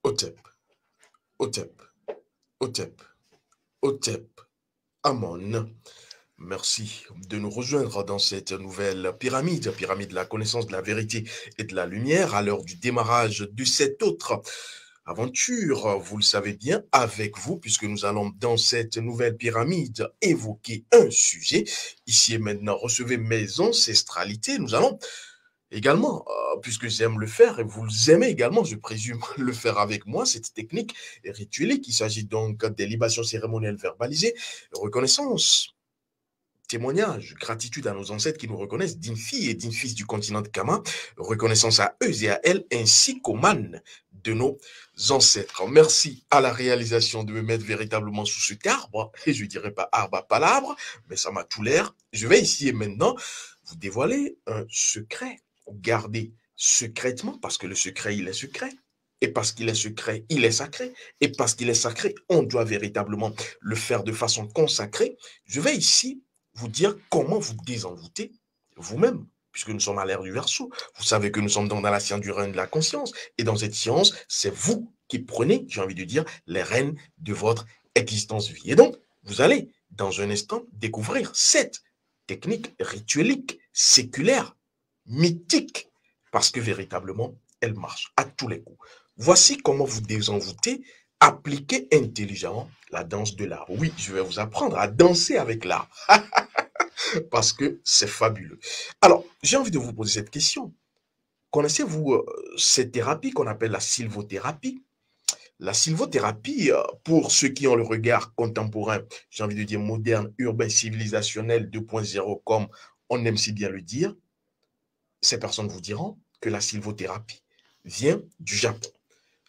Hotep, Hotep, Hotep, Hotep, Amon. Merci de nous rejoindre dans cette nouvelle pyramide, pyramide de la connaissance, de la vérité et de la lumière, à l'heure du démarrage de cette autre aventure, vous le savez bien, avec vous, puisque nous allons dans cette nouvelle pyramide évoquer un sujet. Ici et maintenant, recevez mes ancestralités. Nous allons également, puisque j'aime le faire, et vous aimez également, je présume, le faire avec moi, cette technique rituelle. Il s'agit donc des libations cérémonielles verbalisées, reconnaissance, témoignage, gratitude à nos ancêtres qui nous reconnaissent, dignes filles et dignes fils du continent de Kama, reconnaissance à eux et à elles, ainsi qu'aux mânes de nos ancêtres. Merci à la réalisation de me mettre véritablement sous cet arbre, et je ne dirais pas arbre à palabre, mais ça m'a tout l'air. Je vais ici et maintenant vous dévoiler un secret, gardé secrètement, parce que le secret, il est secret. Et parce qu'il est secret, il est sacré. Et parce qu'il est sacré, on doit véritablement le faire de façon consacrée. Je vais ici vous dire comment vous désenvoûter vous-même, puisque nous sommes à l'ère du Verseau. Vous savez que nous sommes dans la science du règne de la conscience. Et dans cette science, c'est vous qui prenez, j'ai envie de dire, les rênes de votre existence vie. Et donc, vous allez, dans un instant, découvrir cette technique rituelique, séculaire, mythique, parce que véritablement, elle marche à tous les coups. Voici comment vous désenvoûter, appliquer intelligemment la danse de l'arbre. Oui, je vais vous apprendre à danser avec l'arbre, parce que c'est fabuleux. Alors, j'ai envie de vous poser cette question. Connaissez-vous cette thérapie qu'on appelle la sylvothérapie? La sylvothérapie, pour ceux qui ont le regard contemporain, j'ai envie de dire moderne, urbain, civilisationnel 2.0, comme on aime si bien le dire, ces personnes vous diront que la sylvothérapie vient du Japon.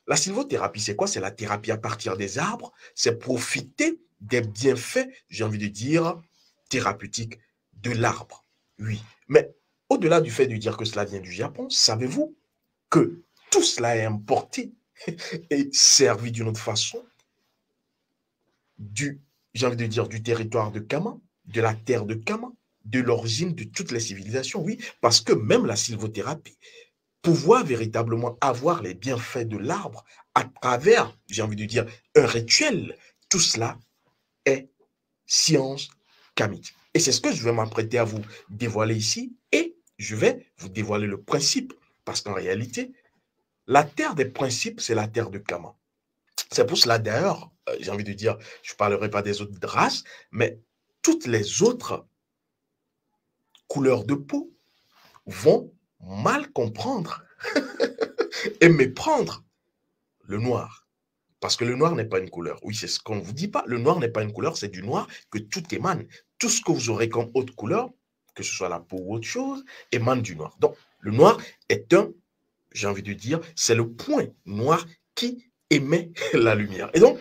La sylvothérapie, c'est quoi? C'est la thérapie à partir des arbres, c'est profiter des bienfaits, j'ai envie de dire, thérapeutiques de l'arbre. Oui, mais au-delà du fait de dire que cela vient du Japon, savez-vous que tout cela est importé et servi d'une autre façon j'ai envie de dire, du territoire de Kama, de la terre de Kama, de l'origine de toutes les civilisations, oui, parce que même la sylvothérapie, pouvoir véritablement avoir les bienfaits de l'arbre à travers, j'ai envie de dire, un rituel, tout cela est science kamique. Et c'est ce que je vais m'apprêter à vous dévoiler ici, et je vais vous dévoiler le principe, parce qu'en réalité, la terre des principes, c'est la terre de Kama. C'est pour cela d'ailleurs, j'ai envie de dire, je ne parlerai pas des autres races, mais toutes les autres couleurs de peau vont mal comprendre et méprendre le noir. Parce que le noir n'est pas une couleur. Oui, c'est ce qu'on ne vous dit pas. Le noir n'est pas une couleur, c'est du noir que tout émane. Tout ce que vous aurez comme autre couleur, que ce soit la peau ou autre chose, émane du noir. Donc, le noir est j'ai envie de dire, c'est le point noir qui émet la lumière. Et donc,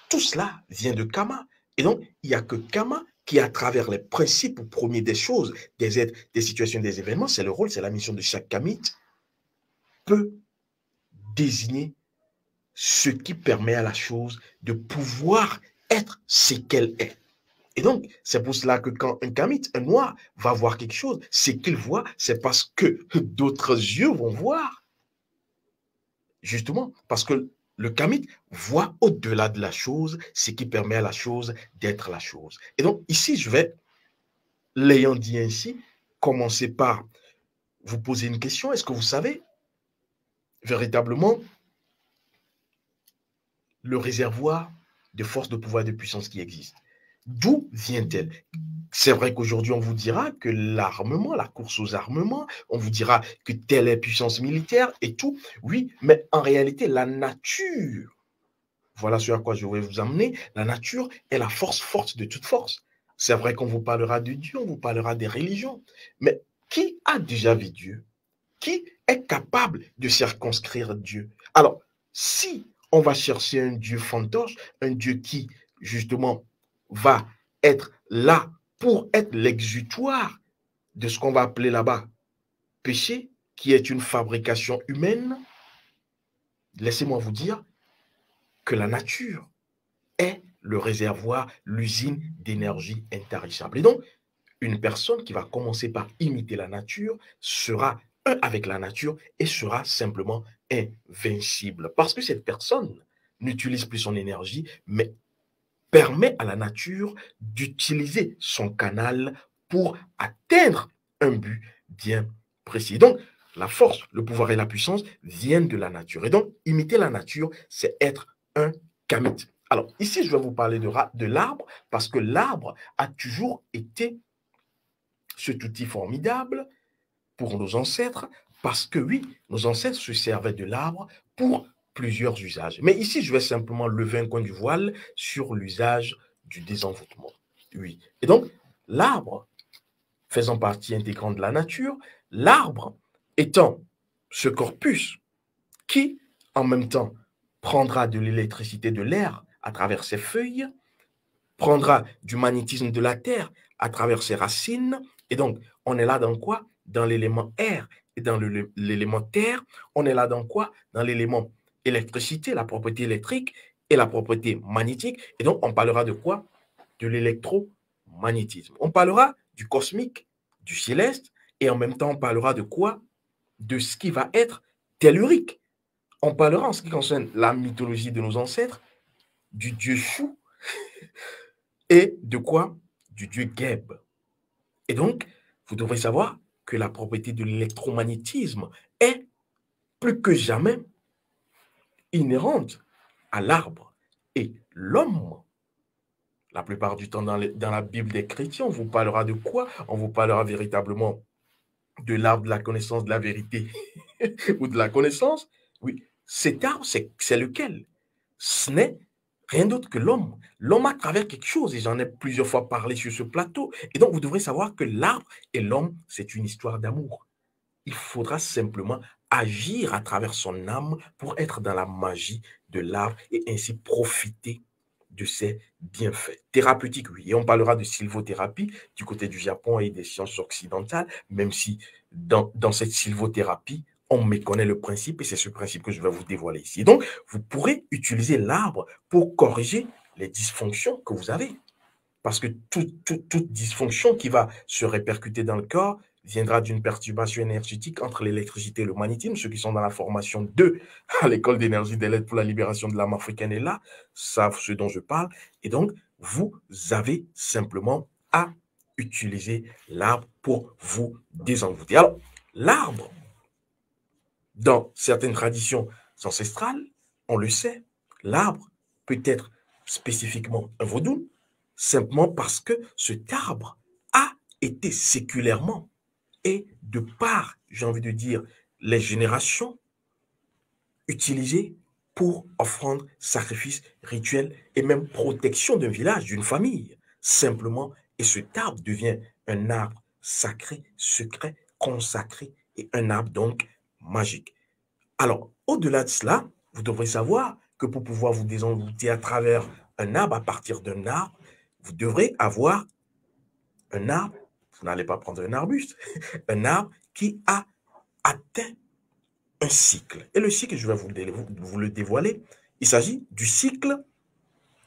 tout cela vient de Kama. Et donc, il n'y a que Kama qui, à travers les principes premiers des choses, des êtres, des situations, des événements, c'est le rôle, c'est la mission de chaque kamite, peut désigner ce qui permet à la chose de pouvoir être ce qu'elle est. Et donc, c'est pour cela que quand un kamite, un noir, va voir quelque chose, ce qu'il voit, c'est parce que d'autres yeux vont voir. Justement, parce que le kamite voit au-delà de la chose, ce qui permet à la chose d'être la chose. Et donc, ici, je vais, l'ayant dit ainsi, commencer par vous poser une question. Est-ce que vous savez véritablement le réservoir de force, de pouvoir, de puissance qui existe? D'où vient-elle? C'est vrai qu'aujourd'hui, on vous dira que l'armement, la course aux armements, on vous dira que telle est puissance militaire et tout. Oui, mais en réalité, la nature, voilà ce à quoi je vais vous amener, la nature est la force forte de toute force. C'est vrai qu'on vous parlera de Dieu, on vous parlera des religions, mais qui a déjà vu Dieu? Qui est capable de circonscrire Dieu? Alors, si on va chercher un Dieu fantoche, un Dieu qui, justement, va être là pour être l'exutoire de ce qu'on va appeler là-bas péché, qui est une fabrication humaine, laissez-moi vous dire que la nature est le réservoir, l'usine d'énergie intarissable. Et donc, une personne qui va commencer par imiter la nature sera un avec la nature et sera simplement invincible. Parce que cette personne n'utilise plus son énergie, mais permet à la nature d'utiliser son canal pour atteindre un but bien précis. Donc, la force, le pouvoir et la puissance viennent de la nature. Et donc, imiter la nature, c'est être un kamite. Alors, ici, je vais vous parler de l'arbre parce que l'arbre a toujours été cet outil formidable pour nos ancêtres, parce que oui, nos ancêtres se servaient de l'arbre pour plusieurs usages. Mais ici, je vais simplement lever un coin du voile sur l'usage du désenvoûtement. Oui. Et donc, l'arbre, faisant partie intégrante de la nature, l'arbre étant ce corpus qui, en même temps, prendra de l'électricité de l'air à travers ses feuilles, prendra du magnétisme de la Terre à travers ses racines. Et donc, on est là dans quoi? Dans l'élément air et dans l'élément terre. On est là dans quoi? Dans l'élément électricité, la propriété électrique et la propriété magnétique. Et donc, on parlera de quoi? De l'électromagnétisme. On parlera du cosmique, du céleste, et en même temps, on parlera de quoi? De ce qui va être tellurique. On parlera en ce qui concerne la mythologie de nos ancêtres, du dieu Chou, et de quoi? Du dieu Geb. Et donc, vous devrez savoir que la propriété de l'électromagnétisme est plus que jamais inhérente à l'arbre. Et l'homme, la plupart du temps dans la Bible des chrétiens, on vous parlera de quoi? On vous parlera véritablement de l'arbre de la connaissance de la vérité ou de la connaissance. Oui, cet arbre, c'est lequel? Ce n'est rien d'autre que l'homme. L'homme à travers quelque chose, et j'en ai plusieurs fois parlé sur ce plateau. Et donc, vous devrez savoir que l'arbre et l'homme, c'est une histoire d'amour. Il faudra simplement agir à travers son âme pour être dans la magie de l'arbre et ainsi profiter de ses bienfaits. Thérapeutiques, oui. Et on parlera de sylvothérapie du côté du Japon et des sciences occidentales, même si dans cette sylvothérapie, on méconnaît le principe et c'est ce principe que je vais vous dévoiler ici. Donc, vous pourrez utiliser l'arbre pour corriger les dysfonctions que vous avez. Parce que toute dysfonction qui va se répercuter dans le corps viendra d'une perturbation énergétique entre l'électricité et le magnétisme. Ceux qui sont dans la formation 2 à l'école d'énergie des lettres pour la libération de l'âme africaine est là, savent ce dont je parle. Et donc, vous avez simplement à utiliser l'arbre pour vous désenvoûter. Alors, l'arbre, dans certaines traditions ancestrales, on le sait, l'arbre peut être spécifiquement un vaudou, simplement parce que cet arbre a été séculairement et de par, j'ai envie de dire, les générations utilisé pour offrande, sacrifice, rituel et même protection d'un village, d'une famille. Simplement, et cet arbre devient un arbre sacré, secret, consacré et un arbre donc magique. Alors, au-delà de cela, vous devrez savoir que pour pouvoir vous désenvoûter à travers un arbre, à partir d'un arbre, vous devrez avoir un arbre, vous n'allez pas prendre un arbuste, un arbre qui a atteint un cycle. Et le cycle, je vais vous le dévoiler, il s'agit du cycle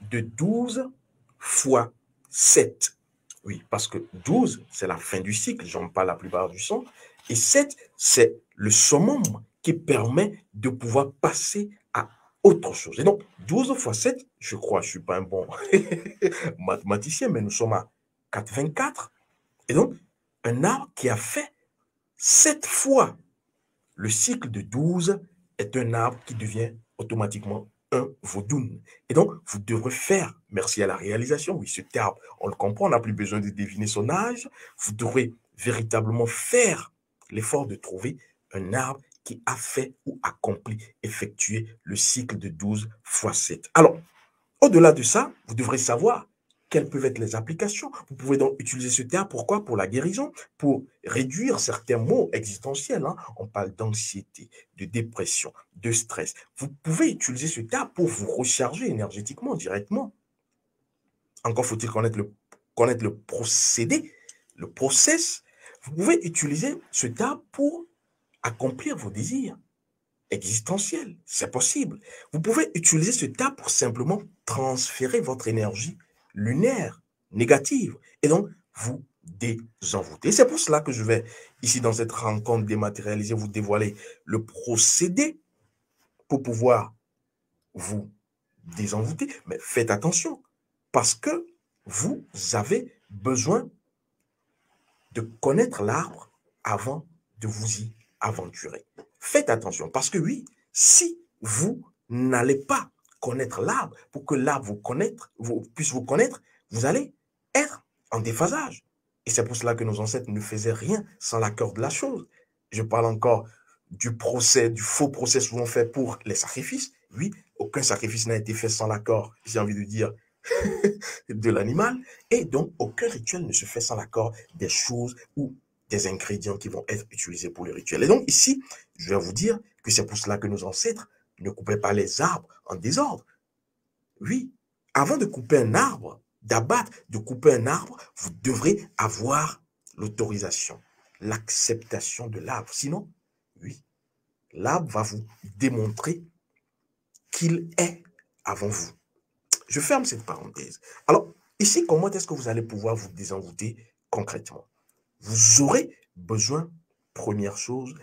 de 12 fois 7. Oui, parce que 12, c'est la fin du cycle, j'en parle la plupart du temps, et 7, c'est le summum qui permet de pouvoir passer à autre chose. Et donc, 12 fois 7, je crois, je ne suis pas un bon mathématicien, mais nous sommes à 424. Et donc, un arbre qui a fait 7 fois le cycle de 12 est un arbre qui devient automatiquement un vaudoun. Et donc, vous devrez faire, merci à la réalisation, oui, cet arbre, on le comprend, on n'a plus besoin de deviner son âge, vous devrez véritablement faire l'effort de trouver un arbre qui a fait ou accompli, effectué le cycle de 12 fois 7. Alors, au-delà de ça, vous devrez savoir quelles peuvent être les applications? Vous pouvez donc utiliser ce terme, pourquoi? Pour la guérison, pour réduire certains maux existentiels, hein. On parle d'anxiété, de dépression, de stress. Vous pouvez utiliser ce terme pour vous recharger énergétiquement, directement. Encore faut-il connaître le procédé, le process. Vous pouvez utiliser ce terme pour accomplir vos désirs existentiels. C'est possible. Vous pouvez utiliser ce terme pour simplement transférer votre énergie lunaire, négative, et donc vous désenvoûter. C'est pour cela que je vais, ici dans cette rencontre dématérialisée, vous dévoiler le procédé pour pouvoir vous désenvoûter. Mais faites attention, parce que vous avez besoin de connaître l'arbre avant de vous y aventurer. Faites attention, parce que oui, si vous n'allez pas connaître l'arbre, pour que l'arbre puisse vous connaître, vous allez être en déphasage. Et c'est pour cela que nos ancêtres ne faisaient rien sans l'accord de la chose. Je parle encore du procès, du faux procès souvent fait pour les sacrifices. Oui, aucun sacrifice n'a été fait sans l'accord, j'ai envie de dire, de l'animal. Et donc, aucun rituel ne se fait sans l'accord des choses ou des ingrédients qui vont être utilisés pour le rituel. Et donc, ici, je vais vous dire que c'est pour cela que nos ancêtres ne coupaient pas les arbres en désordre. Oui, avant de couper un arbre, d'abattre, de couper un arbre, vous devrez avoir l'autorisation, l'acceptation de l'arbre. Sinon, oui, l'arbre va vous démontrer qu'il est avant vous. Je ferme cette parenthèse. Alors, ici, comment est-ce que vous allez pouvoir vous désenvoûter concrètement? Vous aurez besoin, première chose,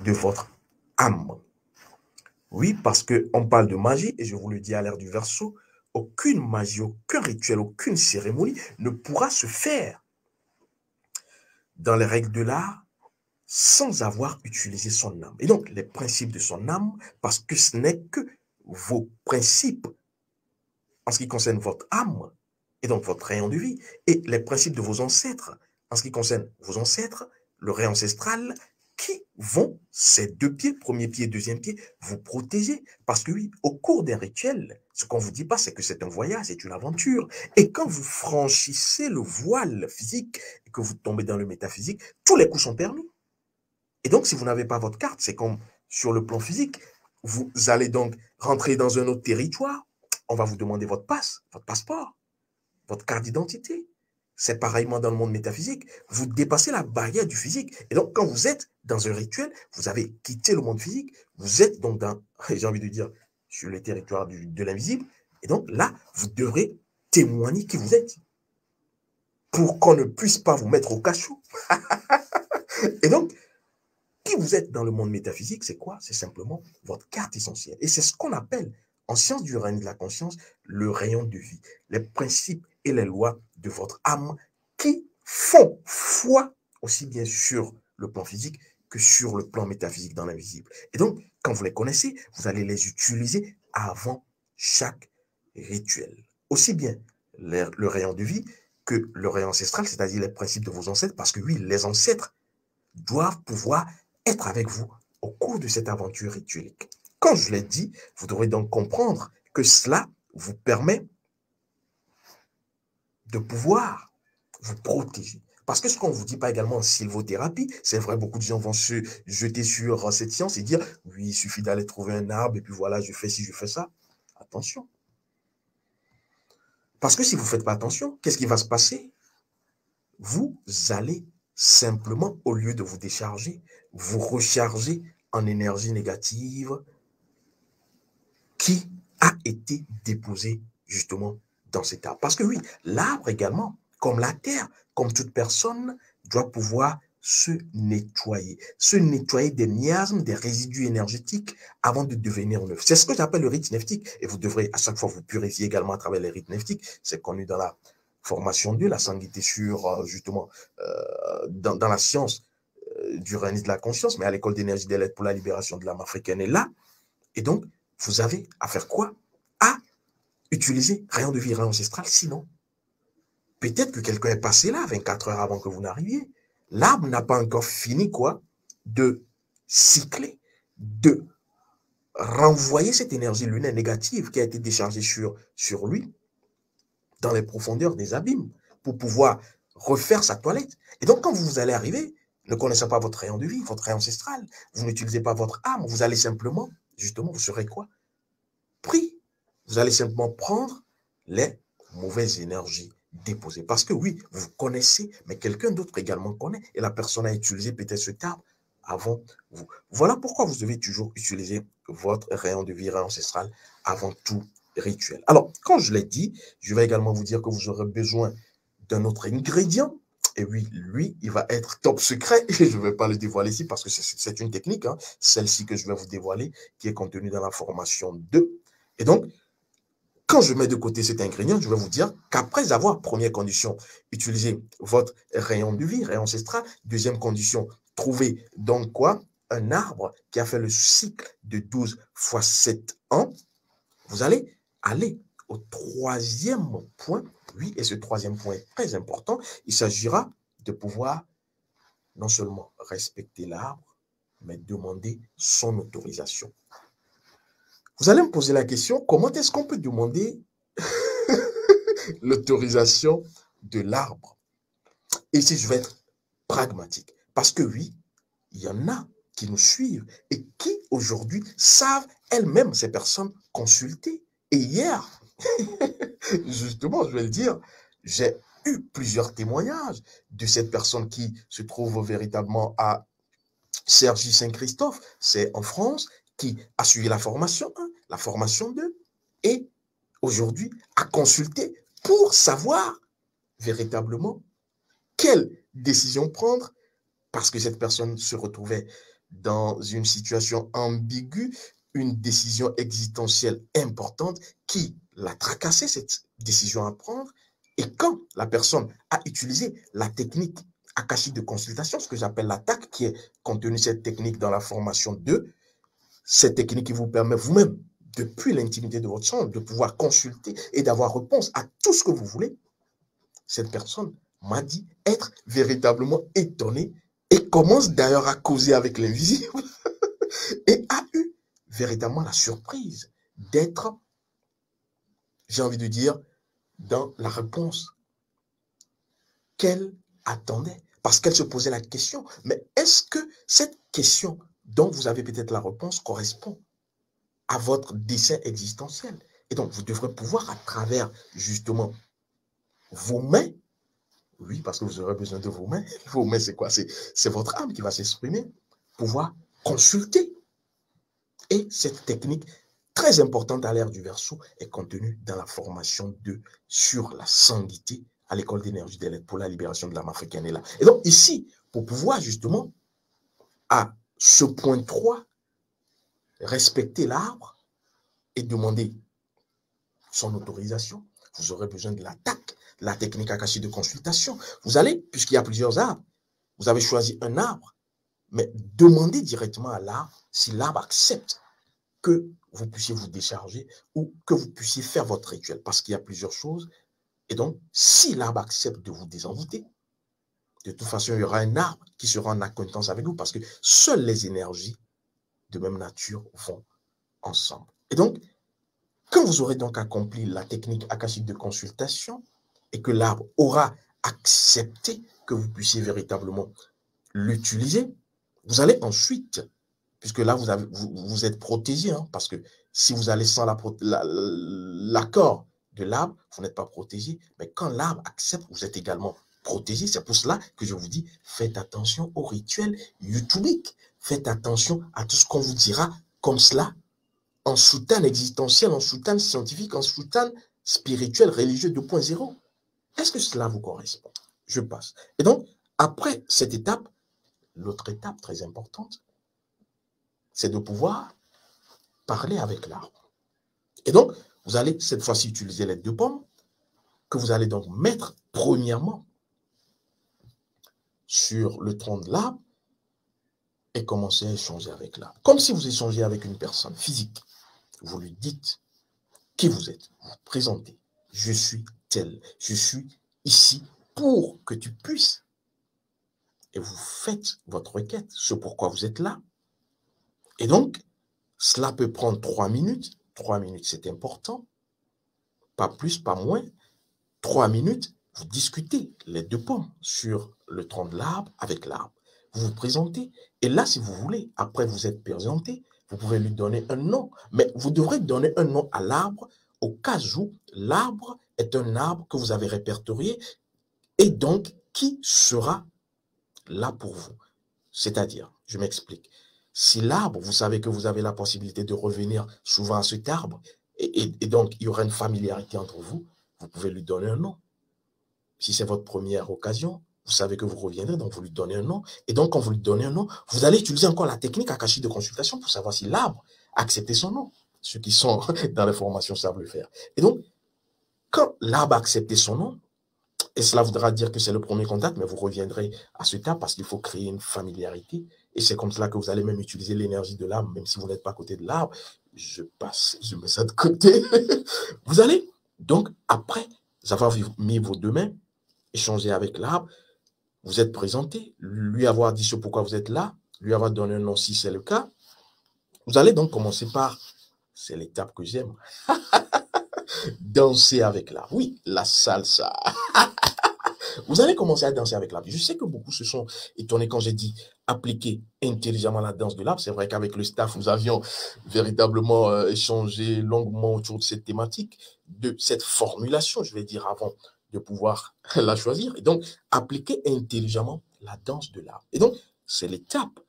de votre âme. Oui, parce qu'on parle de magie, et je vous le dis à l'ère du Verseau, aucune magie, aucun rituel, aucune cérémonie ne pourra se faire dans les règles de l'art sans avoir utilisé son âme. Et donc, les principes de son âme, parce que ce n'est que vos principes en ce qui concerne votre âme, et donc votre rayon de vie, et les principes de vos ancêtres, en ce qui concerne vos ancêtres, le rayon ancestral, qui vont, ces deux pieds, premier pied, deuxième pied, vous protéger. Parce que oui, au cours d'un rituel, ce qu'on ne vous dit pas, c'est que c'est un voyage, c'est une aventure. Et quand vous franchissez le voile physique, et que vous tombez dans le métaphysique, tous les coups sont permis. Et donc, si vous n'avez pas votre carte, c'est comme sur le plan physique, vous allez donc rentrer dans un autre territoire, on va vous demander votre votre passeport, votre carte d'identité. C'est pareillement dans le monde métaphysique. Vous dépassez la barrière du physique. Et donc, quand vous êtes dans un rituel, vous avez quitté le monde physique. Vous êtes donc dans, j'ai envie de dire, sur le territoire de l'invisible. Et donc là, vous devrez témoigner qui vous êtes pour qu'on ne puisse pas vous mettre au cachot. Et donc, qui vous êtes dans le monde métaphysique, c'est quoi? C'est simplement votre carte essentielle. Et c'est ce qu'on appelle, en science du règne de la conscience, le rayon de vie. Les principes et les lois de votre âme qui font foi aussi bien sur le plan physique que sur le plan métaphysique dans l'invisible. Et donc, quand vous les connaissez, vous allez les utiliser avant chaque rituel. Aussi bien le rayon de vie que le rayon ancestral, c'est-à-dire les principes de vos ancêtres, parce que oui, les ancêtres doivent pouvoir être avec vous au cours de cette aventure rituelique. Comme je l'ai dit, vous devrez donc comprendre que cela vous permet de pouvoir vous protéger. Parce que ce qu'on ne vous dit pas également en sylvothérapie, c'est vrai, beaucoup de gens vont se jeter sur cette science et dire, oui, il suffit d'aller trouver un arbre et puis voilà, je fais ci, je fais ça. Attention. Parce que si vous ne faites pas attention, qu'est-ce qui va se passer? Vous allez simplement, au lieu de vous décharger, vous recharger en énergie négative qui a été déposée justement dans cet arbre. Parce que oui, l'arbre également, comme la terre, comme toute personne, doit pouvoir se nettoyer des miasmes, des résidus énergétiques avant de devenir neuf. C'est ce que j'appelle le rite neptique. Et vous devrez à chaque fois vous purifier également à travers les rites neptiques. C'est connu dans la formation 2, la sanguité sur justement dans la science du règne de la conscience, mais à l'école d'énergie des lettres pour la libération de l'âme africaine est là. Et donc, vous avez à faire quoi? À utiliser rayon de vie, rayon ancestral. Sinon, peut-être que quelqu'un est passé là 24 heures avant que vous n'arriviez. L'arbre n'a pas encore fini quoi de cycler, de renvoyer cette énergie lunaire négative qui a été déchargée sur lui dans les profondeurs des abîmes pour pouvoir refaire sa toilette. Et donc, quand vous allez arriver, ne connaissant pas votre rayon de vie, votre rayon ancestral, vous n'utilisez pas votre âme, vous allez simplement, justement, vous serez quoi? Pris. Vous allez simplement prendre les mauvaises énergies déposées. Parce que oui, vous connaissez, mais quelqu'un d'autre également connaît. Et la personne a utilisé peut-être ce arbre avant vous. Voilà pourquoi vous devez toujours utiliser votre rayon de vie, rayon ancestral avant tout rituel. Alors, quand je l'ai dit, je vais également vous dire que vous aurez besoin d'un autre ingrédient. Et oui, lui, il va être top secret. Et je ne vais pas le dévoiler ici parce que c'est une technique, hein, celle-ci que je vais vous dévoiler, qui est contenue dans la formation 2. Et donc, quand je mets de côté cet ingrédient, je vais vous dire qu'après avoir, première condition, utilisé votre rayon de vie, rayon ancestral. Deuxième condition, trouver donc quoi? Un arbre qui a fait le cycle de 12 fois 7 ans. Vous allez aller au troisième point. Oui, et ce troisième point est très important. Il s'agira de pouvoir non seulement respecter l'arbre, mais demander son autorisation. Vous allez me poser la question, comment est-ce qu'on peut demander l'autorisation de l'arbre? Et ici, je vais être pragmatique. Parce que oui, il y en a qui nous suivent et qui, aujourd'hui, savent elles-mêmes, ces personnes, consulter. Et hier, justement, je vais le dire, j'ai eu plusieurs témoignages de cette personne qui se trouve véritablement à Cergy-Saint-Christophe, c'est en France, qui a suivi la formation 1, la formation 2, et aujourd'hui a consulté pour savoir véritablement quelle décision prendre, parce que cette personne se retrouvait dans une situation ambiguë, une décision existentielle importante qui l'a tracassé, cette décision à prendre. Et quand la personne a utilisé la technique akashique de consultation, ce que j'appelle l'attaque, qui est contenue cette technique dans la formation 2, cette technique qui vous permet vous-même, depuis l'intimité de votre chambre, de pouvoir consulter et d'avoir réponse à tout ce que vous voulez, cette personne m'a dit être véritablement étonnée et commence d'ailleurs à causer avec l'invisible et a eu véritablement la surprise d'être, j'ai envie de dire, dans la réponse qu'elle attendait. Parce qu'elle se posait la question, mais est-ce que cette question dont vous avez peut-être la réponse correspond à votre dessein existentiel? Et donc, vous devrez pouvoir, à travers justement vos mains, oui, parce que vous aurez besoin de vos mains. Vos mains, c'est quoi? C'est votre âme qui va s'exprimer, pouvoir consulter. Et cette technique très importante à l'ère du Verseau est contenue dans la formation 2 sur la sanguité à l'école d'énergie des lettres pour la libération de l'âme africaine. Et donc ici, pour pouvoir justement, à ce point 3, respecter l'arbre et demander son autorisation, vous aurez besoin de l'attaque, la technique akashique de consultation. Vous allez, puisqu'il y a plusieurs arbres, vous avez choisi un arbre, mais demandez directement à l'arbre si l'arbre accepte que vous puissiez vous décharger ou que vous puissiez faire votre rituel, parce qu'il y a plusieurs choses. Et donc, si l'arbre accepte de vous désenvoûter, de toute façon, il y aura un arbre qui sera en acquaintance avec vous, parce que seules les énergies de même nature vont ensemble. Et donc, quand vous aurez donc accompli la technique akashique de consultation et que l'arbre aura accepté que vous puissiez véritablement l'utiliser, vous allez ensuite, puisque là vous êtes protégé, hein, parce que si vous allez sans l'accord de l'arbre, vous n'êtes pas protégé, mais quand l'arbre accepte, vous êtes également protégé. C'est pour cela que je vous dis, faites attention aux rituels youtubiques, faites attention à tout ce qu'on vous dira comme cela, en soutane existentiel, en soutane scientifique, en soutane spirituel, religieux 2.0. Est-ce que cela vous correspond? Je passe. Et donc, après cette étape, l'autre étape très importante, c'est de pouvoir parler avec l'arbre. Et donc, vous allez cette fois-ci utiliser les 2 pommes que vous allez donc mettre premièrement sur le tronc de l'arbre et commencer à échanger avec l'arbre. Comme si vous échangez avec une personne physique. Vous lui dites qui vous êtes, vous vous présentez. Je suis tel, je suis ici pour que tu puisses. Et vous faites votre requête, ce pourquoi vous êtes là. Et donc, cela peut prendre 3 minutes. 3 minutes, c'est important. Pas plus, pas moins. 3 minutes, vous discutez les deux pommes sur le tronc de l'arbre avec l'arbre. Vous vous présentez. Et là, si vous voulez, après vous êtes présenté, vous pouvez lui donner un nom. Mais vous devrez donner un nom à l'arbre au cas où l'arbre est un arbre que vous avez répertorié et donc qui sera là pour vous. C'est-à-dire, je m'explique. Si l'arbre, vous savez que vous avez la possibilité de revenir souvent à cet arbre, et donc il y aura une familiarité entre vous, vous pouvez lui donner un nom. Si c'est votre première occasion, vous savez que vous reviendrez, donc vous lui donnez un nom. Et donc, quand vous lui donnez un nom, vous allez utiliser encore la technique Akashi de consultation pour savoir si l'arbre a accepté son nom. Ceux qui sont dans les formations savent le faire. Et donc, quand l'arbre a accepté son nom, et cela voudra dire que c'est le premier contact, mais vous reviendrez à ce tas parce qu'il faut créer une familiarité. Et c'est comme cela que vous allez même utiliser l'énergie de l'arbre, même si vous n'êtes pas à côté de l'arbre. Je passe, je mets ça de côté. Vous allez, donc, après avoir mis vos deux mains, échanger avec l'arbre, vous êtes présenté, lui avoir dit ce pourquoi vous êtes là, lui avoir donné un nom si c'est le cas. Vous allez donc commencer par, c'est l'étape que j'aime, danser avec l'arbre. Oui, la salsa. Vous allez commencer à danser avec l'arbre. Je sais que beaucoup se sont étonnés quand j'ai dit appliquer intelligemment la danse de l'arbre. C'est vrai qu'avec le staff, nous avions véritablement échangé longuement autour de cette thématique, de cette formulation, je vais dire, avant de pouvoir la choisir. Et donc, appliquer intelligemment la danse de l'arbre. Et donc, c'est l'étape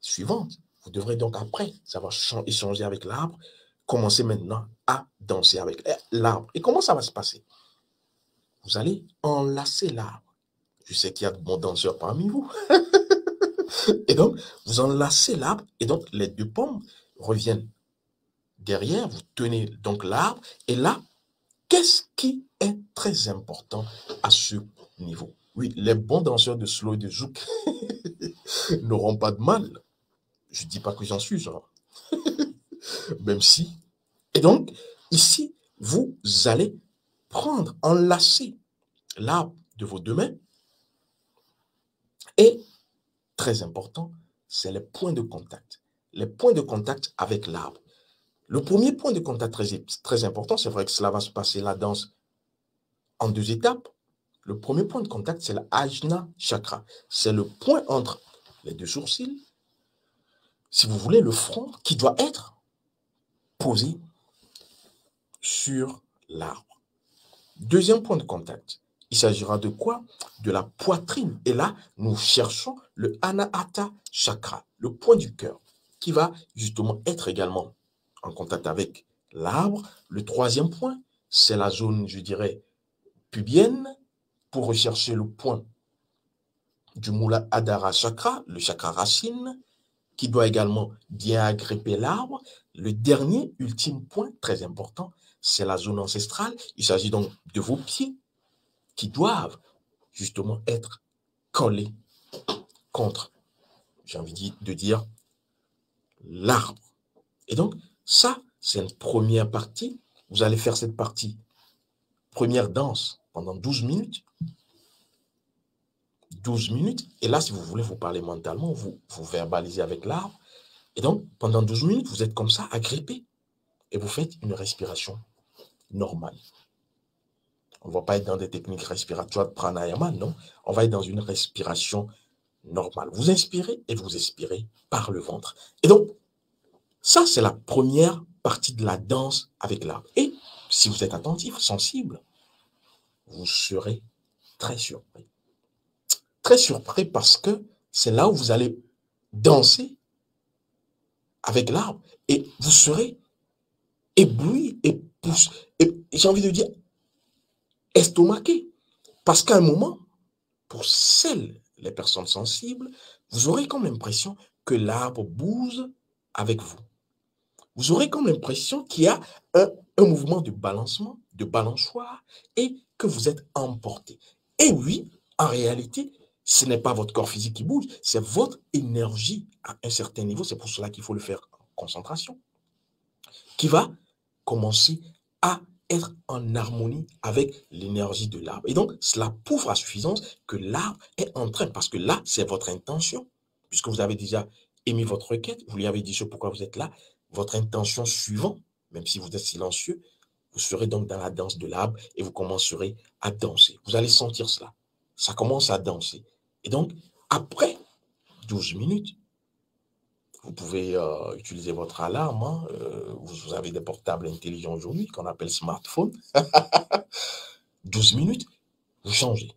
suivante. Vous devrez donc, après savoir échanger avec l'arbre, commencer maintenant à danser avec l'arbre. Et comment ça va se passer? Vous allez enlacer l'arbre. Je sais qu'il y a de bons danseurs parmi vous. Et donc, vous enlacez l'arbre et donc les deux pommes reviennent derrière. Vous tenez donc l'arbre. Et là, qu'est-ce qui est très important à ce niveau? Oui, les bons danseurs de slow et de zouk n'auront pas de mal. Je ne dis pas que j'en suis, genre. Même si. Et donc, ici, vous allez prendre, enlacer l'arbre de vos deux mains. Et, très important, c'est les points de contact. Les points de contact avec l'arbre. Le premier point de contact très important, c'est vrai que cela va se passer la danse en 2 étapes. Le premier point de contact, c'est l'Ajna Chakra. C'est le point entre les 2 sourcils, si vous voulez, le front qui doit être posé sur l'arbre. Deuxième point de contact, il s'agira de quoi? De la poitrine. Et là, nous cherchons le Anahata Chakra, le point du cœur, qui va justement être également en contact avec l'arbre. Le troisième point, c'est la zone, je dirais, pubienne, pour rechercher le point du Muladhara Chakra, le chakra racine, qui doit également bien agripper l'arbre. Le dernier, ultime point, très important, c'est la zone ancestrale. Il s'agit donc de vos pieds qui doivent justement être collés contre, j'ai envie de dire, l'arbre. Et donc, ça, c'est une première partie. Vous allez faire cette partie, première danse, pendant 12 minutes. 12 minutes. Et là, si vous voulez vous parler mentalement, vous verbalisez avec l'arbre. Et donc, pendant 12 minutes, vous êtes comme ça, agrippé. Et vous faites une respiration normale. On ne va pas être dans des techniques respiratoires de pranayama, non. On va être dans une respiration normale. Vous inspirez et vous expirez par le ventre. Et donc, ça, c'est la première partie de la danse avec l'arbre. Et si vous êtes attentif, sensible, vous serez très surpris. Très surpris parce que c'est là où vous allez danser avec l'arbre et vous serez ébloui et poussé. Et j'ai envie de dire estomaqué. Parce qu'à un moment, pour les personnes sensibles, vous aurez comme l'impression que l'arbre bouge avec vous. Vous aurez comme l'impression qu'il y a un mouvement de balancement, de balançoire, et que vous êtes emporté. Et oui, en réalité, ce n'est pas votre corps physique qui bouge, c'est votre énergie à un certain niveau. C'est pour cela qu'il faut le faire en concentration, qui va commencer à être en harmonie avec l'énergie de l'arbre. Et donc, cela prouve à suffisance que l'arbre est en train, parce que là, c'est votre intention, puisque vous avez déjà émis votre requête, vous lui avez dit ce pourquoi vous êtes là, votre intention suivante, même si vous êtes silencieux, Vous serez donc dans la danse de l'arbre et vous commencerez à danser. Vous allez sentir cela. Ça commence à danser. Et donc, après 12 minutes, vous pouvez utiliser votre alarme. Hein. Vous avez des portables intelligents aujourd'hui qu'on appelle smartphone. 12 minutes, vous changez.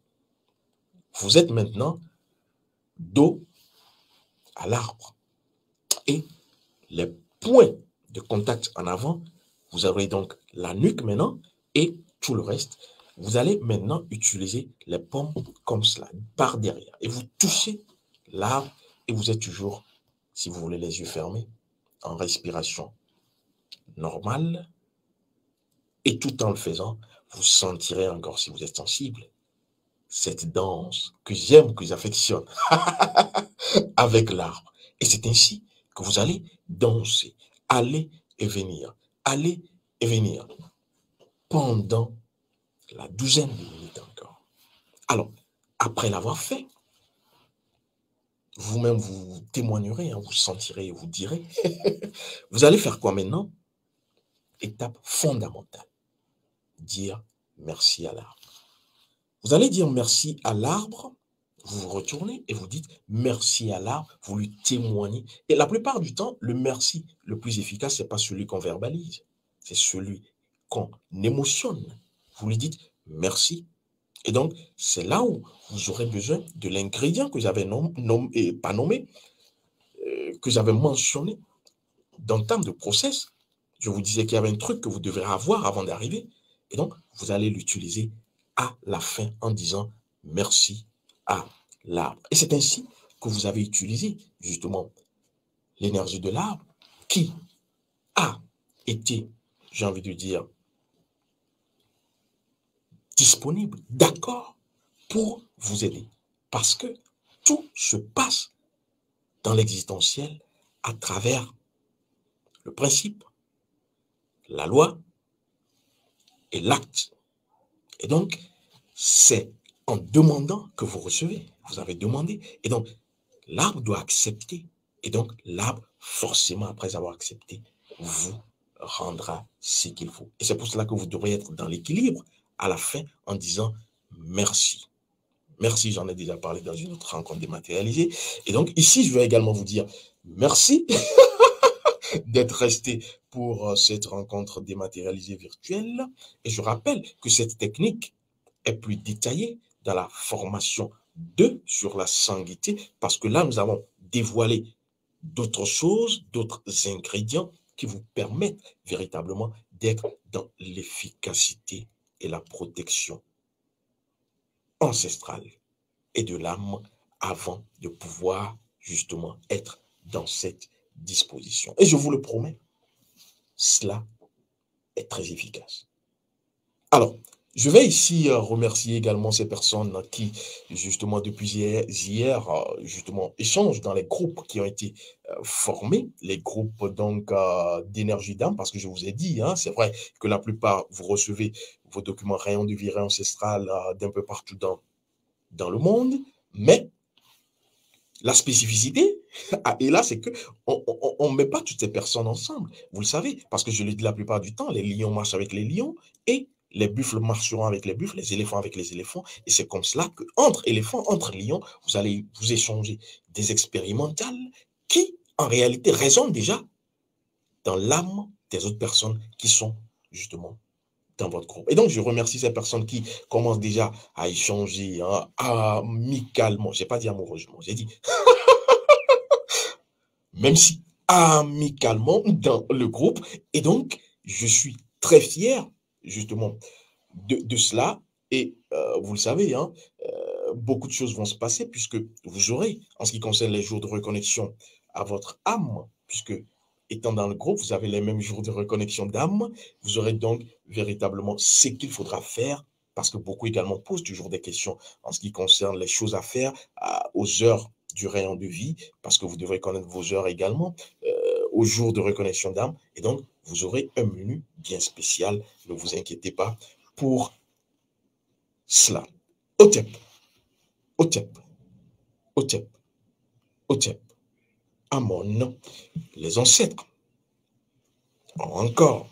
Vous êtes maintenant dos à l'arbre. Et les points de contact en avant, vous aurez donc la nuque maintenant et tout le reste. Vous allez maintenant utiliser les pommes comme cela, par derrière. Et vous touchez l'arbre et vous êtes toujours, si vous voulez, les yeux fermés, en respiration normale. Et tout en le faisant, vous sentirez encore, si vous êtes sensible, cette danse que j'aime, que j'affectionne avec l'arbre. Et c'est ainsi que vous allez danser, aller et aller et venir, pendant la douzaine de minutes encore. Alors, après l'avoir fait, vous-même vous témoignerez, hein, vous sentirez, vous direz. Vous allez faire quoi maintenant? Étape fondamentale, dire merci à l'arbre. Vous allez dire merci à l'arbre, vous vous retournez et vous dites merci à l'arbre, vous lui témoignez. Et la plupart du temps, le merci le plus efficace, ce n'est pas celui qu'on verbalise, c'est celui qu'on émotionne. Vous lui dites merci. Et donc, c'est là où vous aurez besoin de l'ingrédient que j'avais pas nommé, que j'avais mentionné dans le terme de process. Je vous disais qu'il y avait un truc que vous devrez avoir avant d'arriver. Et donc, vous allez l'utiliser à la fin en disant merci à l'arbre. Et c'est ainsi que vous avez utilisé justement l'énergie de l'arbre qui a été, j'ai envie de dire, disponible, d'accord, pour vous aider. Parce que tout se passe dans l'existentiel à travers le principe, la loi et l'acte. Et donc, c'est en demandant que vous recevez. Vous avez demandé. Et donc, l'arbre doit accepter. Et donc, l'arbre, forcément, après avoir accepté, vous rendra ce qu'il faut. Et c'est pour cela que vous devrez être dans l'équilibre à la fin en disant merci. Merci, j'en ai déjà parlé dans une autre rencontre dématérialisée. Et donc, ici, je vais également vous dire merci d'être resté pour cette rencontre dématérialisée virtuelle. Et je rappelle que cette technique est plus détaillée dans la formation 2 sur la sanguité, parce que là, nous avons dévoilé d'autres choses, d'autres ingrédients qui vous permettent véritablement d'être dans l'efficacité et la protection ancestrale et de l'âme avant de pouvoir justement être dans cette disposition. Et je vous le promets, cela est très efficace. Alors, je vais ici remercier également ces personnes qui, justement, depuis hier, justement, échangent dans les groupes qui ont été formés, les groupes donc d'énergie d'âme, parce que je vous ai dit, hein, c'est vrai que la plupart, vous recevez vos documents rayons de vie ancestrale d'un peu partout dans le monde, mais la spécificité, et là, c'est que on ne met pas toutes ces personnes ensemble. Vous le savez, parce que je le dis la plupart du temps, les lions marchent avec les lions et les buffles marcheront avec les buffles, les éléphants avec les éléphants. Et c'est comme cela que entre éléphants, entre lions, vous allez vous échanger des expérimentales qui, en réalité, résonnent déjà dans l'âme des autres personnes qui sont justement dans votre groupe. Et donc, je remercie ces personnes qui commencent déjà à échanger hein, amicalement. Je n'ai pas dit amoureusement, j'ai dit même si amicalement dans le groupe. Et donc, je suis très fier justement de cela. Et vous le savez, hein, beaucoup de choses vont se passer puisque vous aurez, en ce qui concerne les jours de reconnexion à votre âme, puisque étant dans le groupe, vous avez les mêmes jours de reconnexion d'âme, vous aurez donc véritablement ce qu'il faudra faire parce que beaucoup également posent toujours des questions en ce qui concerne les choses à faire aux heures du rayon de vie, parce que vous devrez connaître vos heures également, au jour de reconnexion d'âme. Et donc, vous aurez un menu bien spécial, ne vous inquiétez pas, pour cela. Otep, Otep, Otep, Otep, Amon, les ancêtres ont encore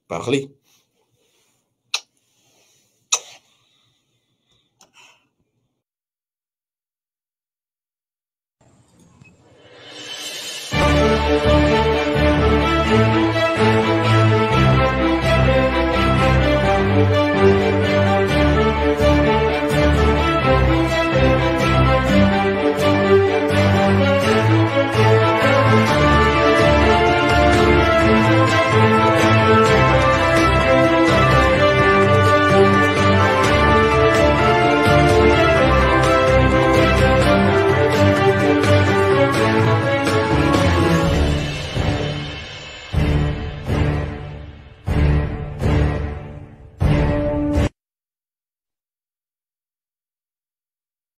Parlez.